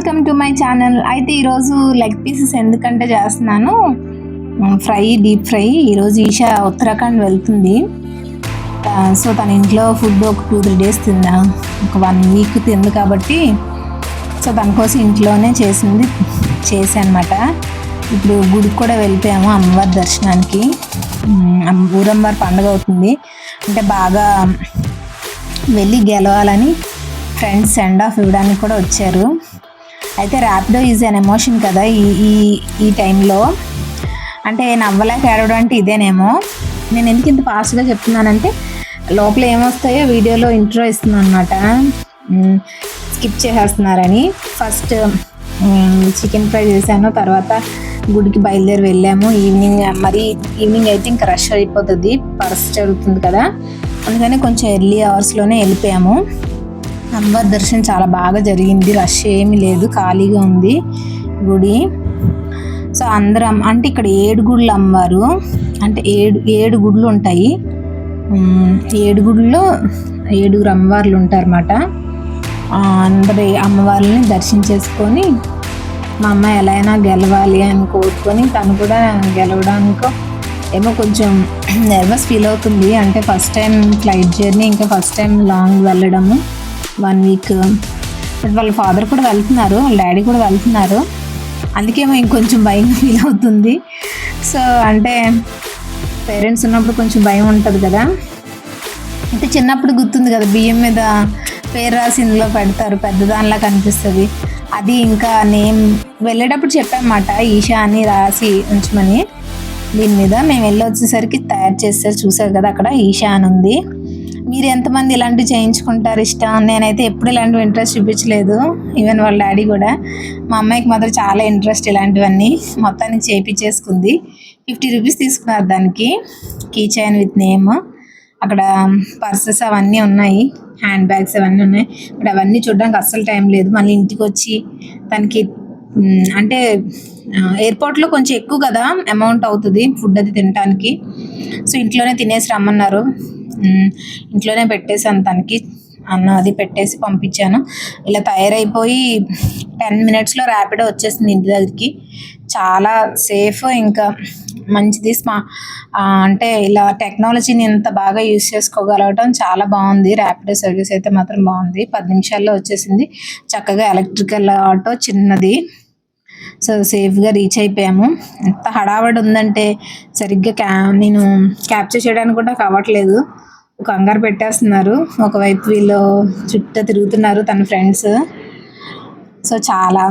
Welcome to my channel. అయితే ఈరోజు leg pieces ఎందుకంటే చేస్తున్నాను ఫ్రై, డీప్ ఫ్రై. ఈరోజు ఈషా ఉత్తరాఖండ్ వెళ్తుంది. సో తన ఇంట్లో ఫుడ్ ఒక 2-3 డేస్ తిందా, ఒక 1 వీక్ తింది కాబట్టి సో తన కోసం ఇంట్లోనే చేశానమాట. ఇప్పుడు గుడికి కూడా వెళ్ళిపోయాము అమ్మవారి దర్శనానికి. ఊరమ్మవారి పండుగ అవుతుంది అంటే బాగా వెళ్ళి గెలవాలని ఫ్రెండ్స్ సెండ్ ఆఫ్ ఇవ్వడానికి కూడా వచ్చారు. అయితే ర్యాపిడో ఈజ్ అన్ ఎమోషన్ కదా ఈ టైంలో. అంటే నవ్వలేక ఏడవడం అంటే ఇదేనేమో. నేను ఎందుకు ఇంత ఫాస్ట్గా చెప్తున్నానంటే లోపల ఏమొస్తాయో వీడియోలో ఇంట్రో ఇస్తున్నాను అనమాట, స్కిప్ చేసేస్తున్నారని. ఫస్ట్ చికెన్ ఫ్రై చేశాను, తర్వాత గుడికి బయలుదేరి వెళ్ళాము. ఈవినింగ్ అయితే ఇంకా రష్ అయిపోతుంది, పర్స్ జరుగుతుంది కదా, అందుకని కొంచెం ఎర్లీ అవర్స్లోనే వెళ్ళిపోయాము. అమ్మవారి దర్శనం చాలా బాగా జరిగింది, రష్ ఏమీ లేదు, ఖాళీగా ఉంది గుడి. సో అందరం అంటే ఇక్కడ 7 గుళ్ళు అమ్మవారు, అంటే 7 గుళ్ళు ఉంటాయి. 7 గుళ్ళలో 7 అమ్మవార్లు ఉంటారన్నమాట. అందరి అమ్మవార్లని దర్శించేసుకొని మా అమ్మ ఎలా అయినా గెలవాలి అని కోరుకొని తను కూడా గెలవడానికో ఏమో కొంచెం నర్వస్ ఫీల్ అవుతుంది. అంటే ఫస్ట్ టైం ఫ్లైట్ జర్నీ, ఇంకా ఫస్ట్ టైం లాంగ్ వెళ్ళడము 1 వీక్. బట్ వాళ్ళ ఫాదర్ కూడా వెళ్తున్నారు, వాళ్ళ డాడీ కూడా వెళ్తున్నారు, అందుకేమో ఇంకొంచెం భయంగా ఫీల్ అవుతుంది. సో అంటే పేరెంట్స్ ఉన్నప్పుడు కొంచెం భయం ఉంటుంది కదా. అంటే చిన్నప్పుడు గుర్తుంది కదా, బియ్యం మీద పేరు రాసి ఇందులో పెడతారు, పెద్దదానిలా కనిపిస్తుంది. అది ఇంకా నేమ్ వెళ్ళేటప్పుడు చెప్పామన్నమాట, ఈషా అని రాసి ఉంచమని. దీని మీద మేము వెళ్ళి వచ్చేసరికి తయారు చేస్తారు, చూసారు కదా అక్కడ ఈషా అని ఉంది. మీరు ఎంతమంది ఇలాంటివి చేయించుకుంటారు ఇష్టం? నేనైతే ఎప్పుడు ఇలాంటివి ఇంట్రెస్ట్ చూపించలేదు, ఈవెన్ వాళ్ళ డాడీ కూడా. మా అమ్మాయికి మాత్రం చాలా ఇంట్రెస్ట్ ఇలాంటివన్నీ, మొత్తానికి చేయించేసుకుంది. 50 రూపీస్ తీసుకున్నారు దానికి, కీ చైన్ విత్ నేమ్. అక్కడ పర్సెస్ అవన్నీ ఉన్నాయి, హ్యాండ్ బ్యాగ్స్ అవన్నీ ఉన్నాయి. బట్ అవన్నీ చూడడానికి అస్సలు టైం లేదు. మళ్ళీ ఇంటికి వచ్చి తనకి అంటే ఎయిర్పోర్ట్లో కొంచెం ఎక్కువ కదా అమౌంట్ అవుతుంది ఫుడ్ అది తినడానికి. సో ఇంట్లోనే తినేసి రమ్మన్నారు, ఇంట్లోనే పెట్టేసాను తనకి, అన్నం అది పెట్టేసి పంపించాను. ఇలా తయారైపోయి 10 మినిట్స్లో ర్యాపిడో వచ్చేసింది ఇంటి దగ్గరికి. చాలా సేఫ్, ఇంకా మంచిది. అంటే ఇలా టెక్నాలజీని ఎంత బాగా యూజ్ చేసుకోగలగటం చాలా బాగుంది. ర్యాపిడో సర్వీస్ అయితే మాత్రం బాగుంది. 10 నిమిషాల్లో వచ్చేసింది చక్కగా. ఎలక్ట్రికల్ ఆటో చిన్నది. సో సేఫ్గా రీచ్ అయిపోయాము. ఎంత హడావడి ఉందంటే సరిగ్గా నేను క్యాప్చర్ చేయడానికి కూడా కావట్లేదు, కంగారు పెట్టేస్తున్నారు. ఒకవైపు వీళ్ళు చుట్టూ తిరుగుతున్నారు తన ఫ్రెండ్స్. సో చాలా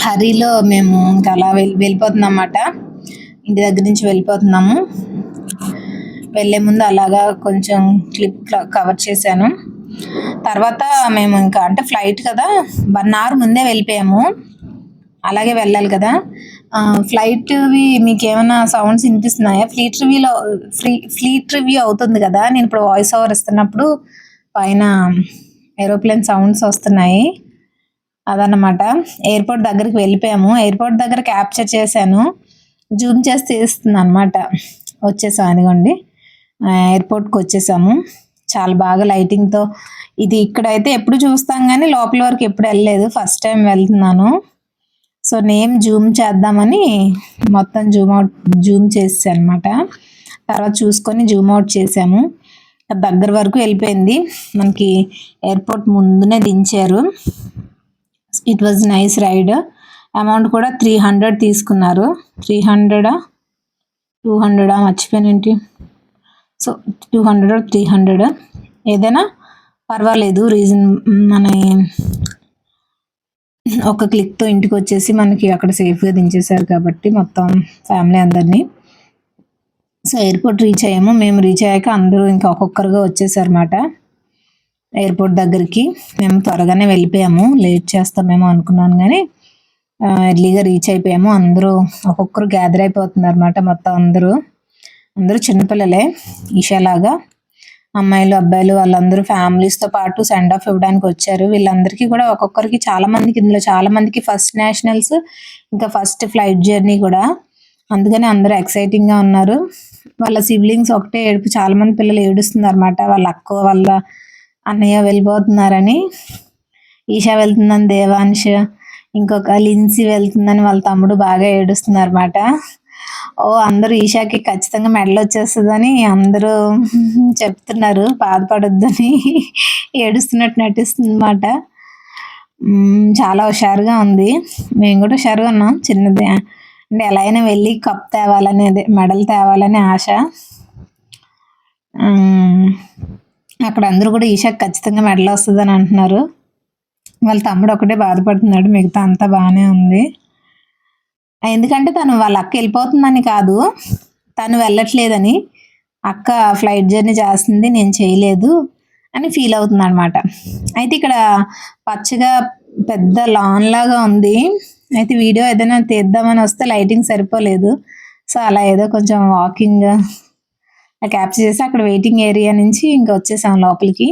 హరీలో మేము ఇంకా అలా వెళ్ళిపోతున్నాం అన్నమాట. ఇంటి దగ్గర నుంచి వెళ్ళిపోతున్నాము. వెళ్ళే ముందు అలాగా కొంచెం క్లిప్ కవర్ చేశాను. తర్వాత మేము ఇంకా అంటే ఫ్లైట్ కదా 1 అవర్ ముందే వెళ్ళిపోయాము, అలాగే వెళ్ళాలి కదా. ఫ్లైట్వి మీకు ఏమైనా సౌండ్స్ వినిపిస్తున్నాయా? ఫ్లీట్ రివ్యూ అవుతుంది కదా, నేను ఇప్పుడు వాయిస్ ఓవర్ ఇస్తున్నప్పుడు పైన ఏరోప్లేన్ సౌండ్స్ వస్తున్నాయి, అదన్నమాట. ఎయిర్పోర్ట్ దగ్గరికి వెళ్ళిపోయాము. ఎయిర్పోర్ట్ దగ్గర క్యాప్చర్ చేశాను, జూమ్ చేసి తీస్తుంది అనమాట. వచ్చేసాం, అదిగోండి ఎయిర్పోర్ట్కి వచ్చేసాము. చాలా బాగా లైటింగ్తో. ఇది ఇక్కడైతే ఎప్పుడు చూస్తాం కానీ లోపల వరకు ఎప్పుడు వెళ్ళలేదు, ఫస్ట్ టైం వెళ్తున్నాను. సో నేమ్ జూమ్ చేద్దామని మొత్తం జూమ్ చేసాను అనమాట. తర్వాత చూసుకొని జూమ్ అవుట్ చేసాము. దగ్గర వరకు వెళ్ళిపోయింది. మనకి ఎయిర్పోర్ట్ ముందునే దించారు. It was nice ride. Amount కూడా 300 తీసుకున్నారు. 300 200 మర్చిపోయినేంటి. సో 200 300 ఏదైనా పర్వాలేదు. రీజన్ మన ఒక క్లిక్తో ఇంటికి వచ్చేసి మనకి అక్కడ సేఫ్గా దించేశారు కాబట్టి మొత్తం ఫ్యామిలీ అందరినీ. సో ఎయిర్పోర్ట్ రీచ్ అయ్యాము. మేము రీచ్ అయ్యాక అందరూ ఇంకా ఒక్కొక్కరుగా వచ్చేసారన్నమాట ఎయిర్పోర్ట్ దగ్గరికి. మేము త్వరగానే వెళ్ళిపోయాము, లేట్ చేస్తామేమో అనుకున్నాను కానీ ఎర్లీగా రీచ్ అయిపోయాము. అందరూ ఒక్కొక్కరు గ్యాదర్ అయిపోతున్నారు అన్నమాట. మొత్తం అందరూ చిన్నపిల్లలే, ఈషాలాగా అమ్మాయిలు అబ్బాయిలు వాళ్ళందరూ ఫ్యామిలీస్తో పాటు సెండ్ ఆఫ్ ఇవ్వడానికి వచ్చారు. వీళ్ళందరికీ కూడా ఒక్కొక్కరికి ఇందులో చాలా మందికి ఫస్ట్ నేషనల్స్, ఇంకా ఫస్ట్ ఫ్లైట్ జర్నీ కూడా, అందుకని అందరూ ఎక్సైటింగ్గా ఉన్నారు. వాళ్ళ సిబ్లింగ్స్ ఒకటే ఏడుపు, చాలా మంది పిల్లలు ఏడుస్తున్నారు అన్నమాట, వాళ్ళ అక్క వాళ్ళ అన్నయ్య వెళ్ళిపోతున్నారని. ఈషా వెళ్తుందని దేవాంశ్, ఇంకొక లిన్సీ వెళ్తుందని వాళ్ళ తమ్ముడు బాగా ఏడుస్తున్నారు అన్నమాట. అందరూ ఈషాకి ఖచ్చితంగా మెడల్ వచ్చేస్తుందని అందరూ చెప్తున్నారు, బాధపడొద్దని. ఏడుస్తున్నట్టు నటిస్తుంది అన్నమాట. చాలా హుషారుగా ఉంది. మేము కూడా హుషారుగా ఉన్నాం. చిన్నది అంటే ఎలా అయినా వెళ్ళి కప్ తేవాలని, అదే మెడల్ తేవాలని ఆశ. అక్కడ అందరూ కూడా ఈషాకి ఖచ్చితంగా మెడల్ వస్తుందని అంటున్నారు. వాళ్ళ తమ్ముడు ఒకటే బాధపడుతున్నాడు, మిగతా అంతా బాగానే ఉంది. ఎందుకంటే తను వాళ్ళ అక్క వెళ్ళిపోతుందని కాదు, తను వెళ్ళట్లేదని, అక్క ఫ్లైట్ జర్నీ చేస్తుంది నేను చేయలేదు అని ఫీల్ అవుతుంది అనమాట. అయితే ఇక్కడ పచ్చగా పెద్ద లాన్ లాగా ఉంది. అయితే వీడియో ఏదైనా తీద్దామని వస్తే లైటింగ్ సరిపోలేదు. సో అలా ఏదో కొంచెం వాకింగ్ క్యాప్చర్ చేసి అక్కడ వెయిటింగ్ ఏరియా నుంచి ఇంకా వచ్చేసాం లోపలికి.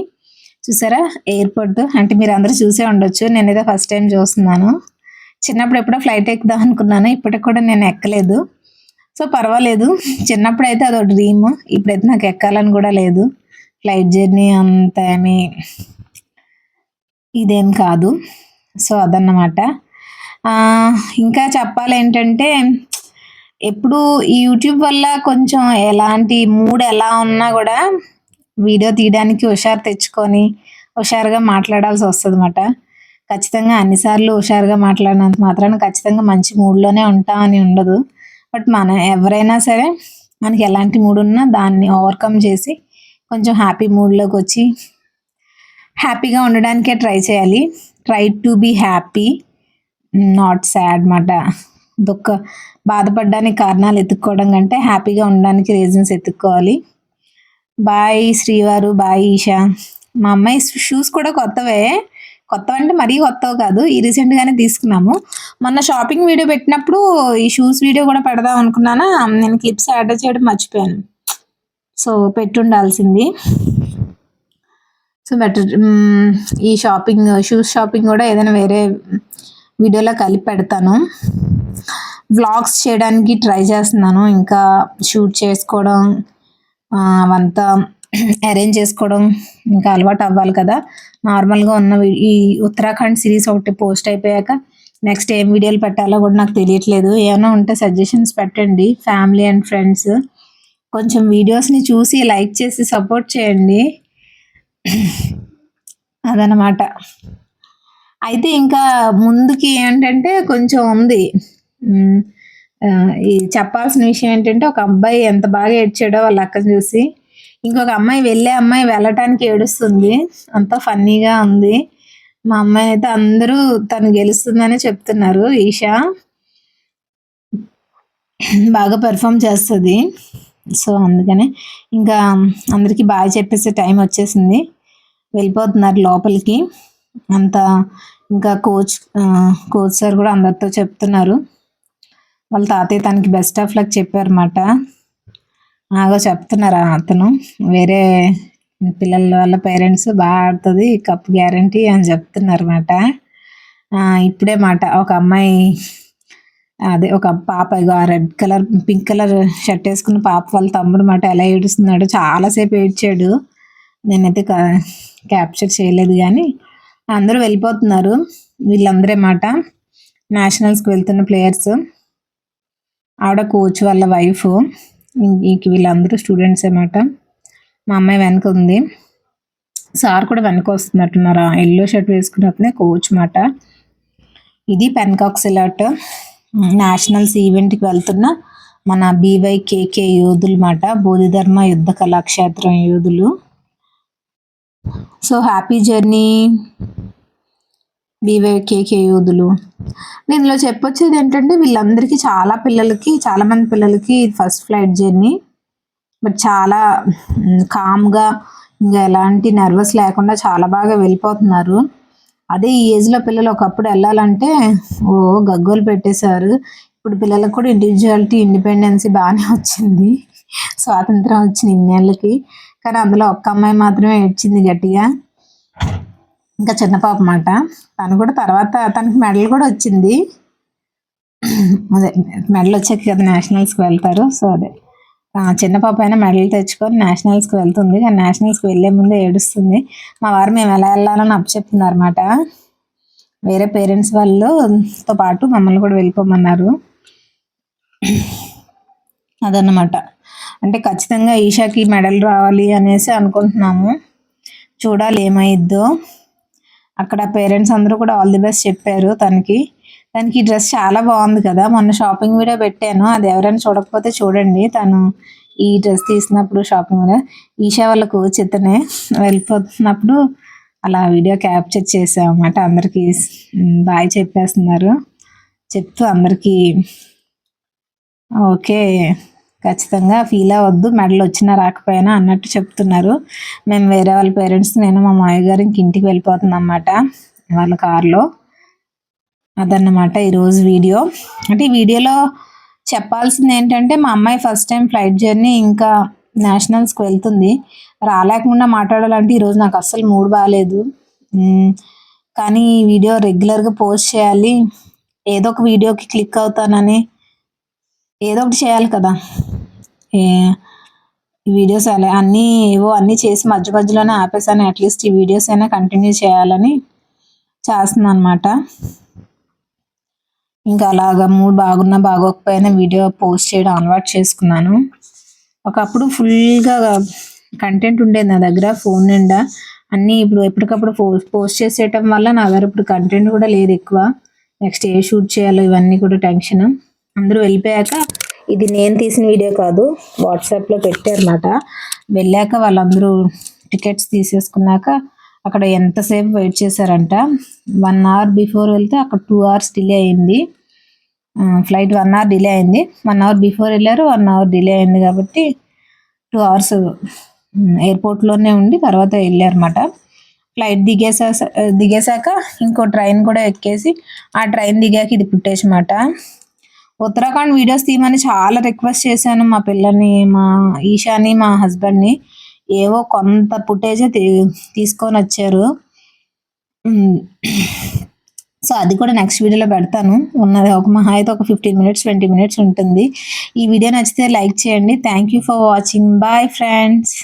చూసారా ఎయిర్పోర్ట్, అంటే మీరు అందరూ చూసే ఉండొచ్చు, నేనైతే ఫస్ట్ టైం చూస్తున్నాను. చిన్నప్పుడు ఎప్పుడో ఫ్లైట్ ఎక్కుదాం అనుకున్నాను, ఇప్పటికి కూడా నేను ఎక్కలేదు. సో పర్వాలేదు, చిన్నప్పుడు అయితే అదో డ్రీమ్, ఇప్పుడైతే నాకు ఎక్కాలని కూడా లేదు. ఫ్లైట్ జర్నీ అంత ఏమీ ఇదేం కాదు. సో అదన్నమాట. ఇంకా చెప్పాలి ఏంటంటే, ఎప్పుడు ఈ యూట్యూబ్ వల్ల కొంచెం ఎలాంటి మూడ్ ఎలా ఉన్నా కూడా వీడియో తీయడానికి హుషారు తెచ్చుకొని హుషారుగా మాట్లాడాల్సి వస్తుంది అన్నమాట. ఖచ్చితంగా అన్నిసార్లు హుషారుగా మాట్లాడినంత మాత్రాన ఖచ్చితంగా మంచి మూడ్లోనే ఉంటామని ఉండదు. బట్ ఎవరైనా సరే మనకి ఎలాంటి మూడ్ ఉన్నా దాన్ని ఓవర్కమ్ చేసి కొంచెం హ్యాపీ మూడ్లోకి వచ్చి హ్యాపీగా ఉండడానికే ట్రై చేయాలి. Try to be happy, not sad అన్నమాట. బాధపడడానికి కారణాలు ఎత్తుక్కోవడం కంటే హ్యాపీగా ఉండడానికి రీజన్స్ ఎత్తుక్కోవాలి. బాయ్ శ్రీవారు, బాయ్ ఈషా. మా అమ్మాయి షూస్ కూడా కొత్తవే, అంటే మరీ కొత్తవి కాదు, ఈ రీసెంట్గానే తీసుకున్నాము. మొన్న షాపింగ్ వీడియో పెట్టినప్పుడు ఈ షూస్ వీడియో కూడా పెడదాం అనుకున్నానా, నేను క్లిప్స్ యాడ్ చేయడం మర్చిపోయాను. సో పెట్టుండాల్సింది. సో బెటర్ ఈ షూస్ షాపింగ్ కూడా ఏదైనా వేరే వీడియోలో కలిపి పెడతాను. వ్లాగ్స్ చేయడానికి ట్రై చేస్తున్నాను, ఇంకా షూట్ చేసుకోవడం అవంతా అరేంజ్ చేసుకోవడం ఇంకా అలవాటు అవ్వాలి కదా. నార్మల్గా ఉన్న ఈ ఉత్తరాఖండ్ సిరీస్ ఒకటి పోస్ట్ అయిపోయాక నెక్స్ట్ ఏం వీడియోలు పెట్టాలో కూడా నాకు తెలియట్లేదు. ఏమైనా ఉంటే సజెషన్స్ పెట్టండి, ఫ్యామిలీ అండ్ ఫ్రెండ్స్. కొంచెం వీడియోస్ని చూసి లైక్ చేసి సపోర్ట్ చేయండి. అదనమాట. అయితే ఇంకా ముందుకి ఏంటంటే కొంచెం ఉంది. ఈ చెప్పాల్సిన విషయం ఏంటంటే, ఒక అబ్బాయి ఎంత బాగా ఏడ్చాడో వాళ్ళ అక్కని చూసి. ఇంకొక అమ్మాయి వెళ్ళటానికి ఏడుస్తుంది. అంతా ఫన్నీగా ఉంది. మా అమ్మాయి అయితే అందరూ తను గెలుస్తుందని చెప్తున్నారు. ఈషా బాగా పెర్ఫామ్ చేస్తుంది. సో అందుకనే ఇంకా అందరికీ బాగా చెప్పేసే టైం వచ్చేసింది, వెళ్ళిపోతున్నారు లోపలికి అంతా. ఇంకా కోచ్ సార్ కూడా అందరితో చెప్తున్నారు. వాళ్ళ తాతయ్య తనకి బెస్ట్ ఆఫ్ లక్ చెప్పారన్నమాట. చెప్తున్నారు అతను, వేరే పిల్లల వాళ్ళ పేరెంట్స్ బాగా ఆడుతుంది, కప్ గ్యారంటీ అని చెప్తున్నారు అన్నమాట. ఇప్పుడే మాట ఒక అమ్మాయి, అదే ఒక పాప, red colour pink colour shirt వేసుకున్న పాప వాళ్ళ తమ్ముడు మాట ఎలా ఏడుస్తున్నాడు, చాలాసేపు ఏడ్చాడు. నేనైతే క్యాప్చర్ చేయలేదు, కానీ అందరూ వెళ్ళిపోతున్నారు. వీళ్ళందరే మాట నేషనల్స్కి వెళ్తున్న ప్లేయర్స్. ఆవిడ కోచ్ వాళ్ళ వైఫ్, వీళ్ళందరూ స్టూడెంట్స్ అన్నమాట. మా అమ్మాయి వెనక ఉంది, సార్ కూడా వెనక వస్తున్నట్టున్నారు. ఎల్లో షర్ట్ వేసుకున్నట్టునే కోచ్ మాట. ఇది పెన్కాక్ సిలర్ట్ నేషనల్స్ ఈవెంట్కి వెళ్తున్న మన BYKK యోధులు మాట, బోధిధర్మ యుద్ధ కళాక్షేత్రం యోధులు. సో హ్యాపీ జర్నీ BYKK యోధులు. దీనిలో చెప్పొచ్చేది ఏంటంటే, వీళ్ళందరికీ చాలా మంది పిల్లలకి ఫస్ట్ ఫ్లైట్ జర్నీ. బట్ చాలా కామ్గా, ఇంకా ఎలాంటి నర్వస్ లేకుండా చాలా బాగా వెళ్ళిపోతున్నారు. అదే ఈ ఏజ్లో పిల్లలు ఒకప్పుడు వెళ్ళాలంటే గగ్గోలు పెట్టేశారు. ఇప్పుడు పిల్లలకు కూడా ఇండివిజువాలిటీ, ఇండిపెండెన్సీ బాగానే వచ్చింది, స్వాతంత్రం వచ్చింది ఇన్నేళ్ళకి. కానీ అందులో ఒక్క అమ్మాయి మాత్రమే ఏడ్చింది గట్టిగా. ఇంకా చిన్న పాప మాట, తను కూడా తర్వాత తనకి మెడల్ కూడా వచ్చింది. అదే మెడల్ వచ్చాక కదా నేషనల్స్కి వెళ్తారు. సో అదే చిన్న పాప అయినా మెడల్ తెచ్చుకొని నేషనల్స్కి వెళ్తుంది, కానీ నేషనల్స్కి వెళ్ళే ముందే ఏడుస్తుంది. మా వారు మేము ఎలా వెళ్ళాలని అప్పచెప్తున్నారు అన్నమాట. వేరే పేరెంట్స్ వాళ్ళతో పాటు మమ్మల్ని కూడా వెళ్ళిపోమన్నారు. అదన్నమాట. అంటే ఖచ్చితంగా ఈషాకి మెడల్ రావాలి అనేసి అనుకుంటున్నాము. చూడాలి ఏమైద్దో. అక్కడ పేరెంట్స్ అందరూ కూడా ఆల్ ది బెస్ట్ చెప్పారు తనకి. ఈ డ్రెస్ చాలా బాగుంది కదా! మొన్న షాపింగ్ వీడియో పెట్టాను. అది ఎవరైనా చూడకపోతే చూడండి. తను ఈ డ్రెస్ తీసినప్పుడు షాపింగ్ వీడియో ఈషా వాళ్ళ కోచ్ ఇతనే. వెళ్ళిపోతున్నప్పుడు అలా వీడియో క్యాప్చర్ చేసామన్నమాట. అందరికీ బాయ్ చెప్పేస్తున్నారు. చెప్తూ అందరికీ ఓకే. ఖచ్చితంగా ఫీల్ అవ్వద్దు మెడల్ వచ్చినా రాకపోయినా అన్నట్టు చెప్తున్నారు. మేము వేరే వాళ్ళ పేరెంట్స్ నేను మా మామయ్య గారు ఇంటికి వెళ్ళిపోతున్నాం అన్నమాట వాళ్ళ కార్లో. అదన్నమాట ఈరోజు వీడియో. అంటే ఈ వీడియోలో చెప్పాల్సింది ఏంటంటే మా అమ్మాయి ఫస్ట్ టైం ఫ్లైట్ జర్నీ ఇంకా నేషనల్స్కి వెళ్తుంది. రాలేకుండా మాట్లాడాలంటే ఈరోజు నాకు అస్సలు మూడ్ బాగాలేదు. కానీ ఈ వీడియో రెగ్యులర్గా పోస్ట్ చేయాలి, ఏదో ఒక వీడియోకి క్లిక్ అవుతానని ఏదో ఒకటి చేయాలి కదా. ఈ వీడియోస్ అలా అన్నీ చేసి మధ్య మధ్యలోనే ఆపేసాను. అట్లీస్ట్ ఈ వీడియోస్ అయినా కంటిన్యూ చేయాలని చేస్తున్నాను అనమాట. ఇంకా అలాగా మూడ్ బాగున్నా బాగోకపోయినా వీడియో పోస్ట్ చేయడం అలవాటు చేసుకున్నాను. ఒకప్పుడు ఫుల్గా కంటెంట్ ఉండేది నా దగ్గర ఫోన్ నిండా. అన్నీ ఇప్పుడు ఎప్పటికప్పుడు పోస్ట్ చేసేయటం వల్ల నా దగ్గర ఇప్పుడు కంటెంట్ కూడా లేదు ఎక్కువ. నెక్స్ట్ ఏ షూట్ చేయాలో ఇవన్నీ కూడా టెన్షన్. అందరూ వెళ్ళిపోయాక ఇది నేను తీసిన వీడియో కాదు, వాట్సాప్లో పెట్టారన్నమాట. వెళ్ళాక వాళ్ళందరూ టికెట్స్ తీసేసుకున్నాక అక్కడ ఎంతసేపు వెయిట్ చేశారంట. 1 hour బిఫోర్ వెళ్తే అక్కడ 2 hours డిలే అయింది. ఫ్లైట్ 1 hour డిలే అయింది. 1 hour బిఫోర్ వెళ్ళారు, 1 hour డిలే అయింది కాబట్టి 2 hours ఎయిర్పోర్ట్లోనే ఉండి తర్వాత వెళ్ళారన్నమాట. ఫ్లైట్ దిగేశాక ఇంకో ట్రైన్ కూడా ఎక్కేసి ఆ ట్రైన్ దిగాక ఇది ఫుటేజ్ అన్నమాట. ఉత్తరాఖండ్ వీడియోస్ తీయమని చాలా రిక్వెస్ట్ చేశాను మా పిల్లని, మా ఈషాని, మా హస్బెండ్ని. ఏవో కొంత ఫుటేజే తీసుకొని వచ్చారు. సో అది కూడా నెక్స్ట్ వీడియోలో పెడతాను. ఉన్నది ఒక మహా అయితే ఒక 15 minutes 20 minutes ఉంటుంది. ఈ వీడియో నచ్చితే లైక్ చేయండి. Thank you for watching. Bye friends.